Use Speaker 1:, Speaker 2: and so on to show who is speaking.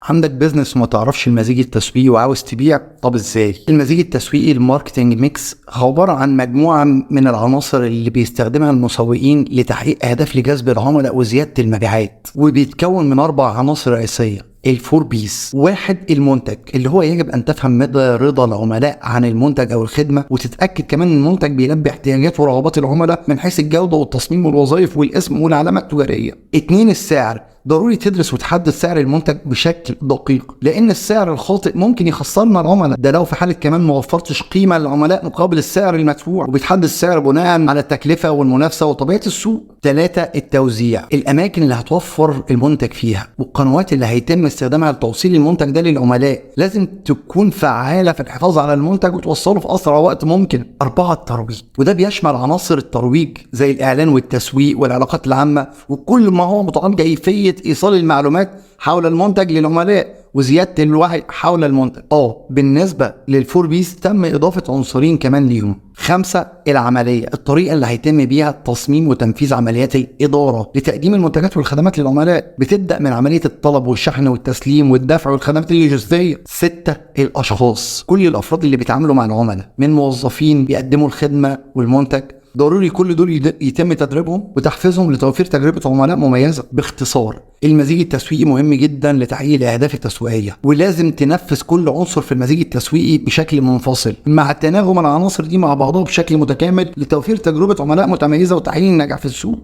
Speaker 1: عندك بيزنس وما تعرفش المزيج التسويقي وعاوز تبيع، طب ازاي؟ المزيج التسويقي الماركتنج ميكس عبارة عن مجموعة من العناصر اللي بيستخدمها المسوقين لتحقيق اهداف لجذب العملاء وزيادة المبيعات، وبيتكون من 4 عناصر رئيسية. الفور بيس: 1. المنتج، اللي هو يجب ان تفهم مدى رضا العملاء عن المنتج او الخدمه، وتتاكد كمان ان المنتج بيلبي احتياجات ورغبات العملاء من حيث الجوده والتصميم والوظائف والاسم والعلامه التجاريه. 2. السعر، ضروري تدرس وتحدد سعر المنتج بشكل دقيق، لان السعر الخاطئ ممكن يخسرنا العملاء، ده لو في حاله كمان ما وفرتش قيمه للعملاء مقابل السعر المدفوع، وبيتحدد السعر بناء على التكلفه والمنافسه وطبيعه السوق. 3. التوزيع، الاماكن اللي هتوفر المنتج فيها والقنوات اللي هيتم استخدامها لتوصيل المنتج ده للعملاء لازم تكون فعاله في الحفاظ على المنتج وتوصله في اسرع وقت ممكن. 4. الترويج، وده بيشمل عناصر الترويج زي الاعلان والتسويق والعلاقات العامه وكل ما هو متعلق بكيفيه ايصال المعلومات حول المنتج للعملاء وزياده الوعي حول المنتج. بالنسبه للفور بيس تم اضافه عنصرين كمان ليهم. 5. العمليه، الطريقه اللي هيتم بيها تصميم وتنفيذ عمليات الاداره لتقديم المنتجات والخدمات للعملاء، بتبدا من عمليه الطلب والشحن والتسليم والدفع والخدمات اللوجستيه. 6. الاشخاص، كل الافراد اللي بيتعاملوا مع العملاء من موظفين بيقدموا الخدمه والمنتج، ضروري كل دول يتم تدريبهم وتحفيزهم لتوفير تجربة عملاء مميزة. باختصار، المزيج التسويقي مهم جدا لتحقيق الأهداف التسويقية، ولازم تنفذ كل عنصر في المزيج التسويقي بشكل منفصل مع تناغم العناصر دي مع بعضها بشكل متكامل لتوفير تجربة عملاء متميزة وتحقيق النجاح في السوق.